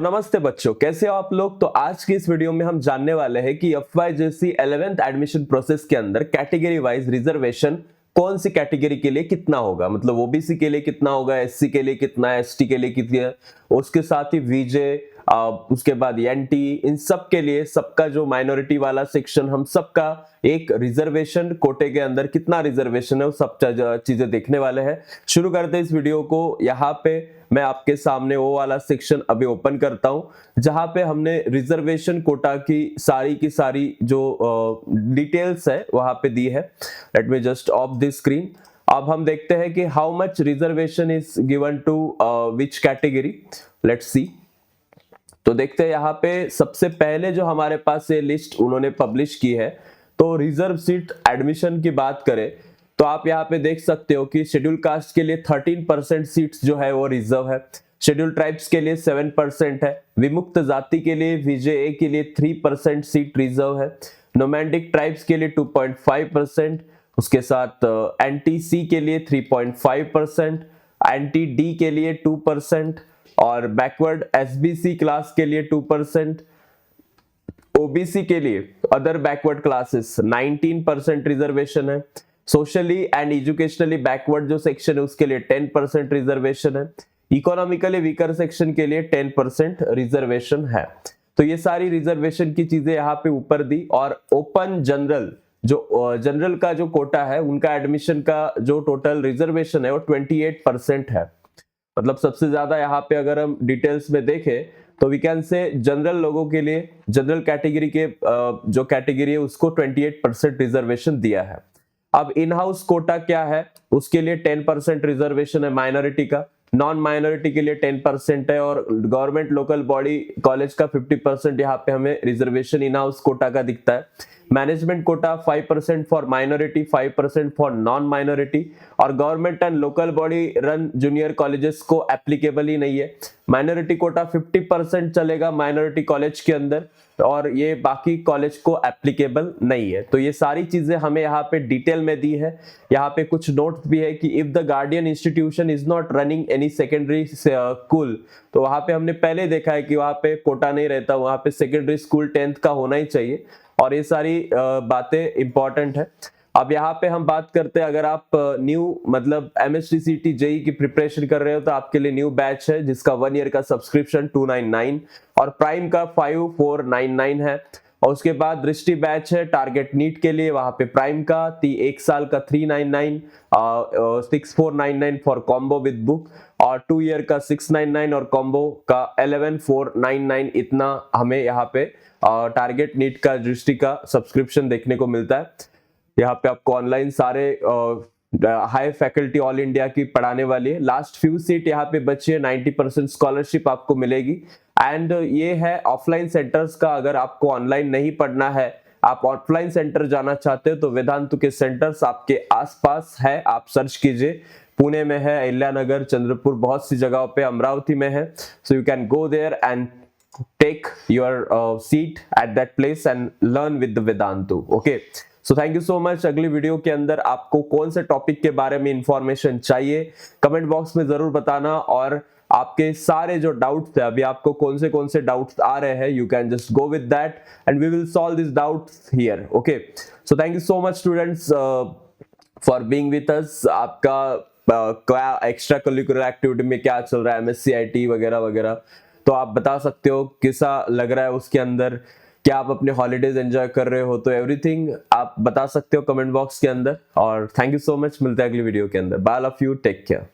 तो नमस्ते बच्चों, कैसे हो आप लोग। तो आज की इस वीडियो में हम जानने वाले हैं कि FYJC 11th एडमिशन प्रोसेस के अंदर कैटेगरी वाइज रिजर्वेशन कौन सी कैटेगरी के लिए कितना होगा, मतलब ओबीसी के लिए कितना होगा, एससी के लिए कितना है, एसटी के लिए कितना है, उसके साथ ही वीजे, उसके बाद एनटी, इन सब के लिए सबका जो माइनॉरिटी वाला सेक्शन, हम सबका एक रिजर्वेशन कोटे के अंदर कितना रिजर्वेशन है वो सब चीजें देखने वाले हैं। शुरू करते हैं इस वीडियो को। यहाँ पे मैं आपके सामने वो वाला सेक्शन अभी ओपन करता हूं जहां पे हमने रिजर्वेशन कोटा की सारी जो डिटेल्स है वहां पे दी है। Let me just off this screen. अब हम देखते हैं कि how much reservation is given to which category. Let's see. तो देखते हैं यहाँ पे सबसे पहले जो हमारे पास ये लिस्ट उन्होंने पब्लिश की है, तो रिजर्व सीट एडमिशन की बात करें तो आप यहाँ पे देख सकते हो कि शेड्यूल कास्ट के लिए 13% सीट्स जो है वो रिजर्व है, शेड्यूल ट्राइब्स के लिए 7% है, विमुक्त जाति के लिए VJA के लिए 3% सीट रिजर्व है, नोमैंडिक ट्राइब्स के लिए 2.5%, उसके साथ NTC के लिए 3.5%, NTD के लिए 2% और बैकवर्ड SBC क्लास के लिए 2%, ओबीसी के लिए अदर बैकवर्ड क्लासेस 19% रिजर्वेशन है, सोशली एंड एजुकेशनली बैकवर्ड जो सेक्शन है उसके लिए 10% रिजर्वेशन है, इकोनॉमिकली वीकर सेक्शन के लिए 10% रिजर्वेशन है। तो ये सारी रिजर्वेशन की चीजें यहाँ पे ऊपर दी। और ओपन जनरल जो जनरल का जो कोटा है उनका एडमिशन का जो टोटल रिजर्वेशन है वो 28% है। मतलब सबसे ज्यादा यहाँ पे अगर हम डिटेल्स में देखें तो वी कैन से जनरल लोगों के लिए, जनरल कैटेगरी के जो कैटेगरी है उसको 28% रिजर्वेशन दिया है। अब इन हाउस कोटा क्या है, उसके लिए 10% रिजर्वेशन है माइनॉरिटी का, नॉन माइनॉरिटी के लिए 10% है और गवर्नमेंट लोकल बॉडी कॉलेज का 50% यहाँ पे हमें रिजर्वेशन इन हाउस कोटा का दिखता है। Management quota 5% for minority, 5% for non minority और government and local body run junior colleges को एप्लीकेबल ही नहीं है। माइनॉरिटी कोटा 50% चलेगा माइनॉरिटी कॉलेज के अंदर और ये बाकी कॉलेज को एप्लीकेबल नहीं है। तो ये सारी चीजें हमें यहाँ पे डिटेल में दी है। यहाँ पे कुछ नोट्स भी है कि if the guardian institution is not running any secondary school, तो वहां पे हमने पहले देखा है कि वहां पे कोटा नहीं रहता, वहां पे सेकेंडरी स्कूल 10th का होना ही चाहिए और ये सारी बातें इंपॉर्टेंट है। अब यहाँ पे हम बात करते हैं, अगर आप न्यू मतलब MSTCT JEE की प्रिपरेशन कर रहे हो तो आपके लिए न्यू बैच है जिसका 1 ईयर का सब्सक्रिप्शन 299 और प्राइम का 5499 है। और उसके बाद दृष्टि बैच है टारगेट नीट के लिए, वहां पे प्राइम का 1 साल का 399, 6499 फॉर कॉम्बो विद बुक और 2 ईयर का 699 और कॉम्बो का 11499। इतना हमें यहाँ पे टारगेट नीट का दृष्टि का सब्सक्रिप्शन देखने को मिलता है। यहाँ पे आपको ऑनलाइन सारे हाई फैकल्टी ऑल इंडिया की पढ़ाने वाली है। लास्ट फ्यू सीट यहाँ पे बची है, 90% स्कॉलरशिप आपको मिलेगी। एंड ये है ऑफलाइन सेंटर्स का। अगर आपको ऑनलाइन नहीं पढ़ना है, आप ऑफलाइन सेंटर जाना चाहते हो तो वेदांतु के सेंटर्स आपके आसपास है, आप सर्च कीजिए। पुणे में है, अहिल्यानगर, चंद्रपुर, बहुत सी जगहों पे, अमरावती में है। So you can go there and take your seat at that place and learn with the Vedantu. Okay, so thank you so much। अगली वीडियो के अंदर आपको कौन से टॉपिक के बारे में इंफॉर्मेशन चाहिए कमेंट बॉक्स में जरूर बताना और आपके सारे जो डाउट्स है, अभी आपको कौन से डाउट्स आ रहे हैं, you can just go with that and we will solve this doubts here. Okay, so thank you so much students for being with us. आपका क्या एक्स्ट्रा करिकुलर एक्टिविटी में क्या चल रहा है, MSc वगैरह वगैरह, तो आप बता सकते हो कैसा लग रहा है उसके अंदर, क्या आप अपने हॉलीडेज एंजॉय कर रहे हो, तो एवरीथिंग आप बता सकते हो कमेंट बॉक्स के अंदर। और थैंक यू सो मच, मिलते हैं अगली वीडियो के अंदर। Bye, love you, take care.